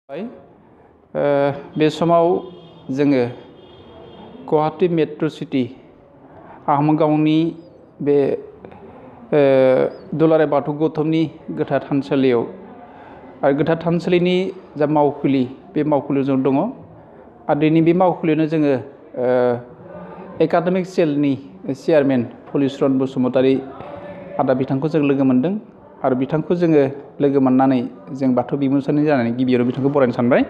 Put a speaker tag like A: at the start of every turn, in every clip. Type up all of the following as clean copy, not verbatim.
A: बे समाव जोङो गुवाहाटी मेट्र' सिटी आहमगावनि बे दुलाराय बाथौ गौतमनि गोथार थानसालियाव आरो गोथार थानसालिनि जा मावखुलि बे मावखुलियाव जों दङ आरो दिनै बे मावखुलियावनो जोङो एकाडेमिक सेलनि चेयारमेन हलिचरन बसुमतारी आदा बिथांखौ जों लोगो मोनदों आरो बिथांखौ जोङो लोगो मोननानै जों बाथौ बिबुंसारनि जानानै गिबियावनो बिथांखौ बरायनो सानबाय।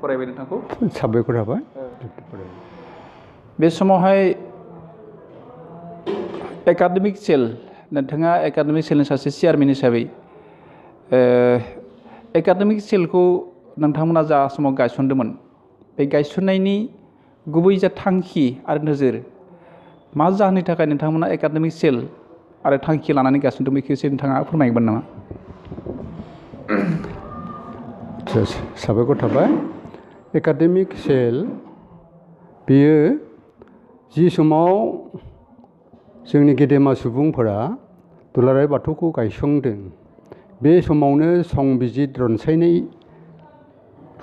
A: बरायबाय नोंथांखौ।
B: साबायखर थाबाय।
A: बे समावहाय एकाडेमिक सेल नोंथाङा एकाडेमिक सेलनि सासे चेयारमेन हिसाबै एकाडेमिक सेलखौ नोंथांमोना जा समाव गायसनदोंमोन बे गायसननायनि गुबै जा थांखि आरो नोजोर मा जाहोननि थाखाय नोंथांमोना एकाडेमिक सेल आरो थांखि लानानै गायसनदों बेखौ एसे नोंथाङा फोरमायगोन नामा?
B: साबायखर थाबाय। एकाडेमिक सेल बेयो जि समाव जोंनि गेदेमा सुबुंफोरा दुलाराय बाथौखौ गायसंदों बे समावनो संबिजित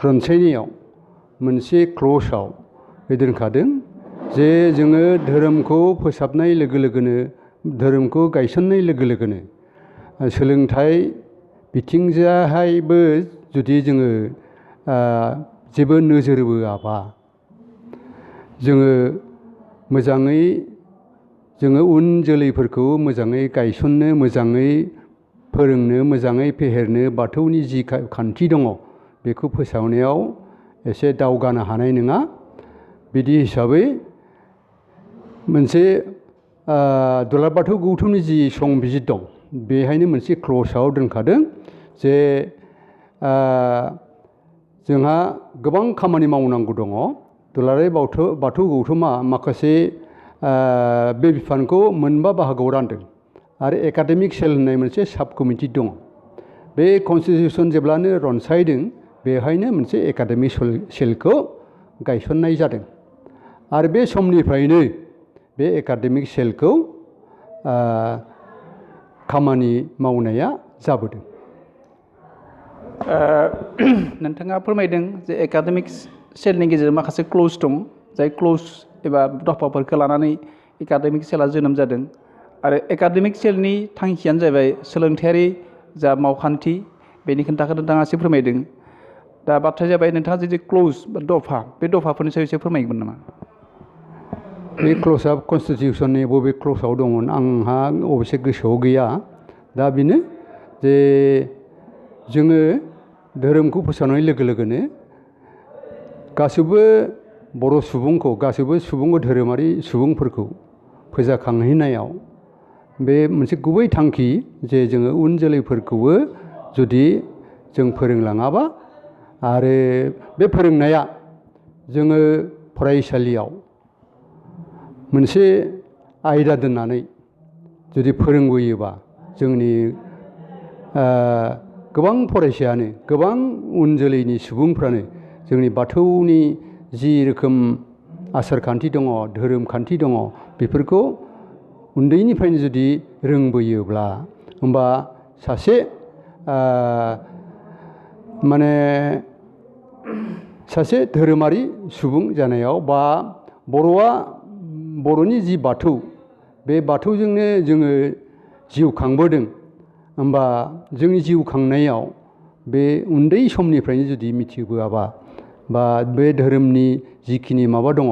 B: रनसायनायाव मोनसे क्ल'जआव दोनखादों जे जोङो धोरोमखौ फोसाबनाय लोगो लोगोनो धोरोमखौ गायसननाय लोगो लोगोनो सोलोंथाइ बिथिंजाहायबो जुदि जोङो जेबो नोजोर बोआबा जोङो मोजाङै जोङो उन जोलैफोरखौ मोजाङै गायसननो मोजाङै फोरोंनो मोजाङै फेहेरनो बाथौनि जि खान्थि दङ बेखौ फोसावनायाव एसे दावगानो हानाय नङा। बिदि हिसाबै मोनसे दुलाराय बाथौ गौथुमनि जि संबिजित दं बेहायनो मोनसे क्ल'जआव दोनखादों जे जोंहा गोबां खामानि मावनांगौ दङ। दुलाराय बाथौ गौथुमा माखासे बे बिफानखौ मोनबा बाहागोआव रानदों आरो एकाडेमिक सेल होननाय मोनसे साब कमिटि दङ। बे कनस्टिटिउसन जेब्लानो रनसायदों बेहायनो मोनसे एकाडेमिक सेलखौ गायसननाय जादों आरो बे समनिफ्रायनो बे एकाडेमिक सेलखौ खामानि मावनाया जाबोदों।
A: नोंथाङा फोरमायदों जे एकाडेमिक सेलनि गेजेराव माखासे क्ल'ज दं जाय क्ल'ज एबा दफाफोरखौ लानानै एकाडेमिक सेला जोनोम जादों आरो एकाडेमिक सेलनि थांखियानो जाहैबाय सोलोंथायारि जा मावखान्थि बेनि खोथाखौ नोंथाङा एसे फोरमायदों। दा बाथ्राया जाबाय नोंथाङा जुदि क्ल'ज बा दफा बे दफाफोरनि सायाव एसे फोरमायगोन नामा?
B: बे क्ल'जआ कनस्टिटिउसननि बबे क्ल'जआव दंमोन आंहा अबयसे गोसोआव गैया। दा बेनो जे जोङो धोरोमखौ फोसावनाय लोगो लोगोनो गासैबो बर' सुबुंखौ गासैबो धोरोमारि सुबुंफोरखौ फोजाखांहोनायाव बे मोनसे गुबै थांखि जे जोङो उन जोलैफोरखौबो जुदि जों फोरोंलाङाबा आरो बे फोरोंनाया जोङो फरायसालियाव मोनसे आयदा दोननानै जुदि फोरोंबोयोबा जोंनि गोबां फरायसायानो गोबां उन जोलैनि सुबुंफ्रानो जोंनि बाथौनि जि रोखोम आसार खान्थि दङ धोरोम खान्थि दङ बेफोरखौ उन्दैनिफ्रायनो जुदि रोंबोयोब्ला होमबा सासे सासे धोरोमारि सुबुं जानायाव बा बर'नि जि बाथौ बे बाथौजोंनो जोङो जिउ खांबोदों होमबा जोंनि जिउ खांनायाव बे उन्दै समनिफ्रायनो जुदि मिथिबोआबा बा बे धोरोमनि जिखिनि माबा दङ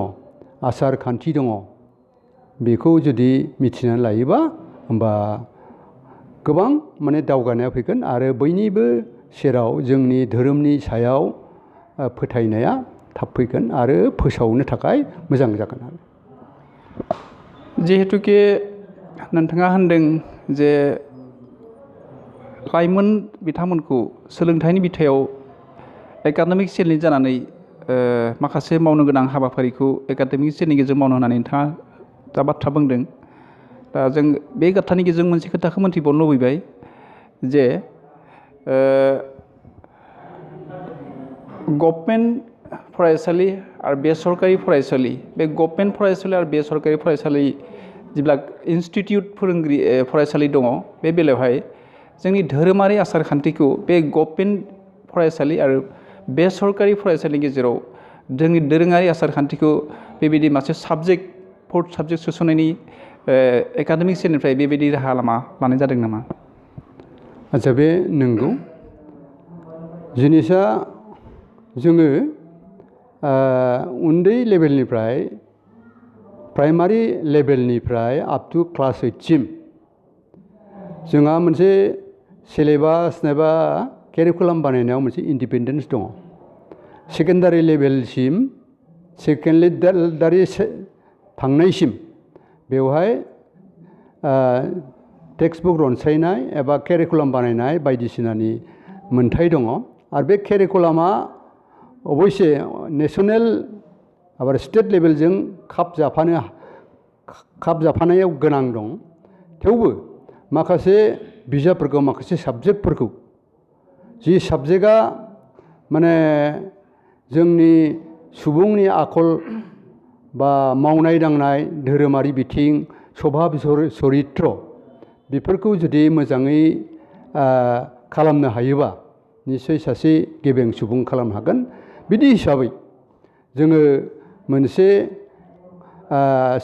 B: आसार खान्थि दङ बेखौ जुदि मिथिनानै लायोबा होमबा गोबां दावगानाया फैगोन आरो बयनिबो सेराव जोंनि धोरोमनि सायाव फोथायनाया थाब फैगोन आरो फोसावनो थाखाय मोजां जागोन आरो।
A: जिहेतुके नोंथाङा होनदों जे लाइमोन बिथांमोनखौ सोलोंथाइनि बिथायाव एकाडेमिक सेलनि जानानै माखासे मावनो गोनां हाबाफारिखौ एकाडेमिक सेलनि गेजेरजों मावनो होननानै नोंथाङा दा बाथ्रा बुंदों। दा जों बे बाथ्रानि गेजेरजों मोनसे खोथाखौ मोनथिबावनो लुबैबाय जे गभर्नमेन्ट फरायसालि आरो बेसरकारि फरायसालि बे गभर्नमेन्ट फरायसालि आरो बेसरकारि फरायसालि जेब्ला इनस्टिटिउट फोरोंगिरि फरायसालि दङ बे बेलायावहाय जोंनि धोरोमारि आसार खान्थिखौ बे गभर्नमेन्ट फरायसालि आरो बे सरकारि फरायसालिनि गेजेराव जोंनि दोरोङारि आसार खान्थिखौ बेबायदि मोनसे साबजेक्ट फोर्थ साबजेक्ट सोसननायनि एकाडेमिक सेलनिफ्राय बेबायदि राहा लामा लानाय जादों नामा?
B: आच्चा बे नंगौ जिनिसा जोङो उन्दै लेभेलनिफ्राय प्राइमारि लेभेलनिफ्राय आप टु क्लास 8सिम जोंहा मोनसे सिलेबास एबा केरिकुलाम बानायनायाव मोनसे इन्डिपेन्डेन्स दङ। सेकेन्डारि लेभेलसिम सेकेन्डारि थांनायसिम बेवहाय टेक्सटबुक रनसायनाय एबा केरिकुलाम बानायनाय बायदिसिनानि मोन्थाय दङ आरो बे केरिकुलामा अबयसे नेसनेल आरो स्टेट लेभेलजों खाबजाफानायाव गोनां दं। थेवबो माखासे बिजाबफोरखौ माखासे साबजेक्टफोरखौ जि साबजेक्टआ माने जोंनि सुबुंनि आखल बा मावनाय दांनाय धोरोमारि बिथिं सभाब चरित्र बेफोरखौ जुदि मोजाङै खालामनो हायोबा निस्सय सासे गेबें सुबुं खालामनो हागोन। बिदि हिसाबै जोङो मोनसे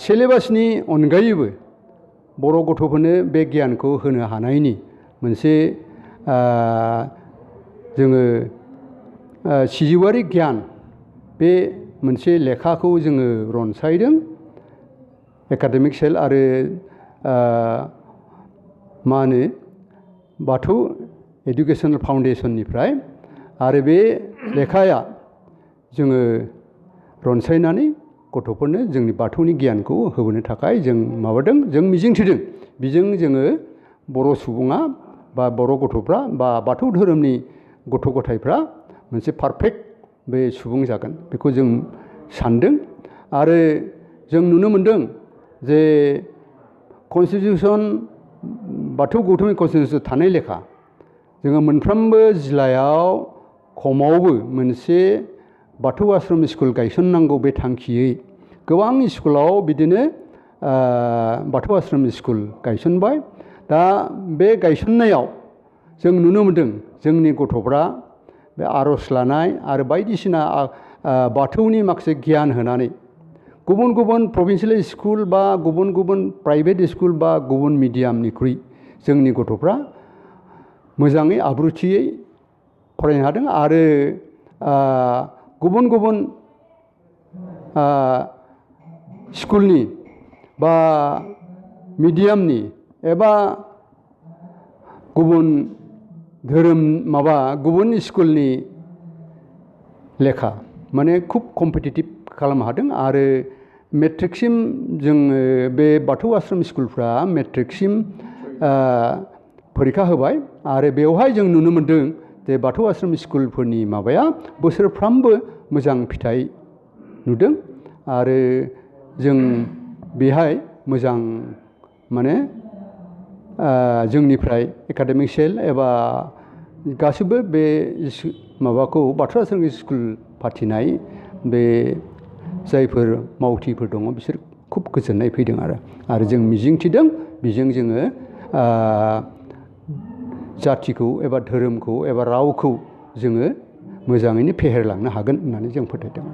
B: सिलेबासनि अनगायैबो बर' गथ'फोरनो बे गियानखौ होनो हानायनि मोनसे जोङो सिजौआरि गियान बे मोनसे लेखाखौ जोङो रनसायदों एकाडेमिक सेल आरो मा होनो बाथौ इडुकेसनेल फाउन्डेसननिफ्राय आरो बे लेखाया जोङो रनसायनानै गथ'फोरनो जोंनि बाथौनि गियानखौ होबोनो थाखाय जों माबादों जों मिजिंथिदों बेजों जोङो बर' सुबुङा बा बर' गथ'फ्रा बा बाथौ धोरोमनि गथ' गथायफ्रा मोनसे पारफेक्ट बे सुबुं जागोन बेखौ जों सानदों। आरो जों नुनो मोनदों जे कनस्टिटिउसन बाथौ गौथुमनि कनस्टिटिउसन थानाय लेखा जोङो मोनफ्रोमबो जिल्लायाव खमावबो मोनसे बाथौ आश्रम स्कुल गायसननांगौ बे थांखियै गोबां स्कुलाव बिदिनो बाथौ आश्रम स्कुल गायसनबाय। दा बे गायसननायाव जों नुनो मोनदों जोंनि गथ'फ्रा बे आर'ज लानाय आरो बायदिसिना बाथौनि माखासे गियान होनानै गुबुन गुबुन प्रभिन्सियेल स्कुल बा गुबुन गुबुन प्राइभेट स्कुल बा गुबुन मिडियामनिख्रुइ जोंनि गथ'फ्रा मोजाङै आब्रुथियै फरायनो हादों आरो गुबुन गुबुन स्कुलनि बा मिडियामनि एबा गुबुन धोरोम गुबुन स्कुलनि लेखा माने खुब कम्पिटिटिभ खालामनो हादों। आरो मेट्रिकसिम जोङो बे बाथौ आश्रम स्कुलफ्रा मेट्रिकसिम फरिखा होबाय आरो बेवहाय जों नुनो मोनदों जे बाथौ आश्रम स्कुलफोरनि माबाया बोसोरफ्रामबो मोजां फिथाइ नुदों आरो जों बेहाय मोजां माने जोंनिफ्राय एकाडेमिक सेल एबा गासिबो बे माबाखौ बाथौ आश्रम स्कुल फाथिनाय बे जायफोर मावथिफोर दङ बिसोर खुब गोजोननाय फैदों आरो जों मिजिंथिदों बेजों जोङो जाथिखौ एबा धोरोमखौ एबा रावखौ जोङो मोजाङैनो फेहेरलांनो हागोन होननानै जों फोथायदों।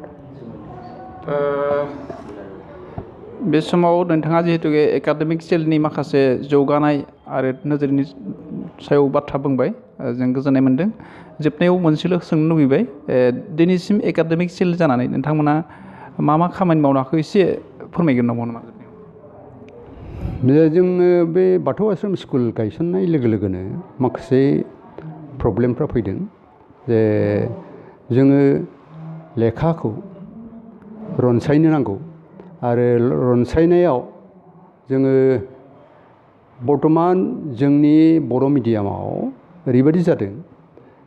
A: बे समाव नोंथाङा जिहेतु एकाडेमिक सेलनि माखासे जौगानाय आरो नोजोरनि सायाव बाथ्रा बुंबाय जों गोजोननाय मोनदों। जोबनायाव मोनसेल' सोंनो लुबैबाय दिनैसिम एकाडेमिक सेल जानानै नोंथांमोना मा खामानि मावनो हाखो एसे फोरमायगोन नामा?
B: जोङो बे बाथौ आश्रम स्कुल गायसननाय लोगो लोगोनो माखासे प्रब्लेमफ्रा फैदों जे जोङो लेखाखौ रनसायनो नांगौ आरो रनसायनायाव जोङो बर्थमान जोंनि बर' मिडियामाव ओरैबायदि जादों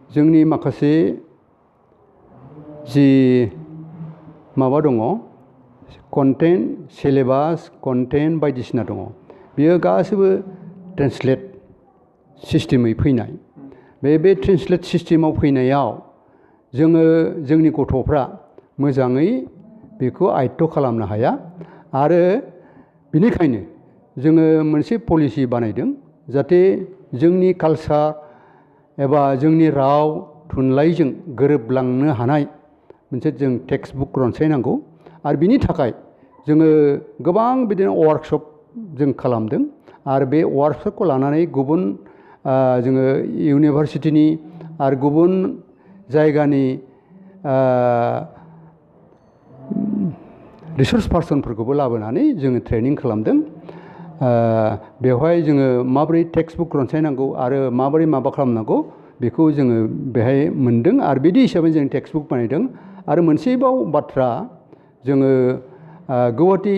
B: जोंनि माखासे जि माबा दङ कन्टेन्ट सिलेबास कन्टेन्ट बायदिसिना दङ बेयो गासैबो ट्रेन्सलेट सिस्टेमै फैनाय बे ट्रेन्सलेट सिस्टेमाव फैनायाव जोङो जोंनि गथ'फ्रा मोजाङै बेखौ आयत्त खालामनो हाया आरो बिनिखायनो जोङो मोनसे पलिसि बानायदों जाहाथे जोंनि कालचार एबा जोंनि राव थुनलाइजों गोरोबलांनो हानाय मोनसे जों टेक्स्ट बुक रनसायनांगौ आरो बिनि थाखाय जोङो गोबां बिदिनो वार्कशप जों खालामदों आरो बे वार्कशपखौ लानानै गुबुन जोङो इउनिभारसिटिनि आरो गुबुन जायगानि रिसर्स पार्सनफोरखौबो लाबोनानै जोङो ट्रेनिं खालामदों बेवहाय जोङो माबोरै टेक्स्ट बुक रनसायनांगौ आरो माबोरै माबा खालामनांगौ बेखौ जोङो बेहाय मोनदों आरो बिदि हिसाबै जों टेक्स्ट बुक बानायदों आरो मोनसेबाव बाथ्रा जोङो गुवाहाटि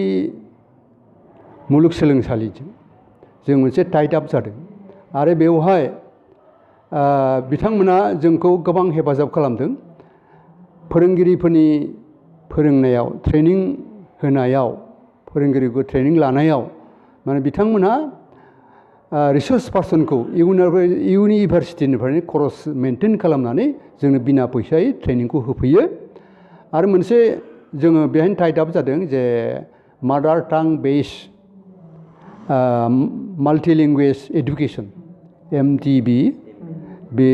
B: मुलुगसोलोंसालिजों जों मोनसे टाइड आप जादों आरो बेवहाय बिथांमोना जोंखौ गोबां हेफाजाब खालामदों फोरोंगिरिफोरनि फोरोंनायाव ट्रेनिं होनायाव फोरोंगिरिखौ ट्रेनिं लानायाव माने बिथांमोना रिसर्स पार्सनखौ इउनिभारसिटिनिफ्रायनो खरस मेनटेन खालामनानै जोंनो बिना फैसायै ट्रेनिंखौ होफैयो आरो मोनसे जोङो बेहायनो टाइड आप जादों जे मादार टां बेस माल्टिलेंगुवेज एडुकेसन MTB बे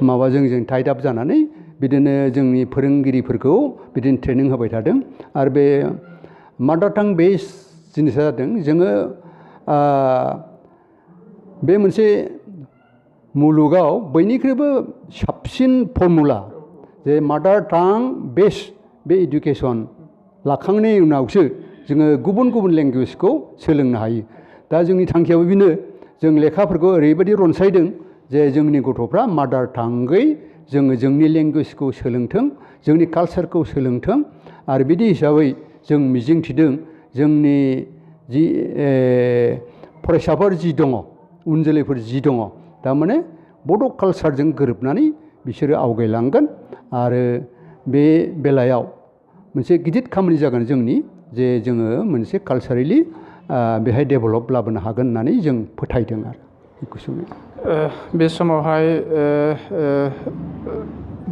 B: माबाजों जों टाइड आप जानानै बिदिनो जोंनि फोरोंगिरिफोरखौ बिदिनो ट्रेनिं होबाय थादों आरो बे मादार टां बेस जिनिसा जादों जोङो बे मोनसे मुलुगाव बयनिख्रुइबो साबसिन फर्मुला जे मादार टां बेस बे इडुकेसन लाखांनायनि उनावसो जोङो गुबुन गुबुन लेंगुवेजखौ सोलोंनो हायो दा जोंनि थांखियाबो बेनो जों लेखाफोरखौ ओरैबायदि रनसायदों जे जोंनि गथ'फ्रा मादार टांगै जोङो जोंनि लेंगुवेजखौ सोलोंथों जोंनि कालसारखौ सोलोंथों आरो बिदि हिसाबै जों मिजिंथिदों जोंनि जि फरायसाफोर जि दङ उन जोलैफोर जि दङ थारमाने बड' कालसारजों गोरोबनानै बिसोरो आवगायलांगोन आरो बे बेलायाव मोनसे गिदिर खामानि जागोन जोंनि जे जोङो मोनसे कालसारेलि बेहाय डेभेलप लाबोनो हागोन होननानै जों फोथायदों आरो गुसुङै
A: बे समावहाय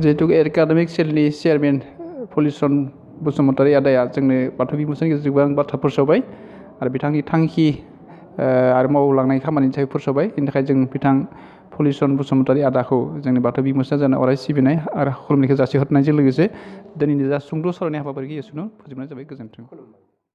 A: जिहेतु एकाडेमिक सेलनि चेयारमेन हलिचरन बसुमतारी आदाया जोंनो बाथौ बिबुंसारनि गेजेरजों गोबां बाथ्रा फोसावबाय आरो बिथांनि थांखि आरो मावलांनाय खामानिनि थाखाय फोसावबाय बेनि थाखाय जों बिथां हलिचरन बसुमतारी आदाखौ जोंनि बाथौ बिबुंसार जानो अराय सिबिनाय आरो खुलुमनायखौ जासिहरनायजों लोगोसे दिनैनि जा सुंद' सावरायनाय हाबाफारिखौ एसेयावनो फोजोबनाय जाबाय गोजोन्थों।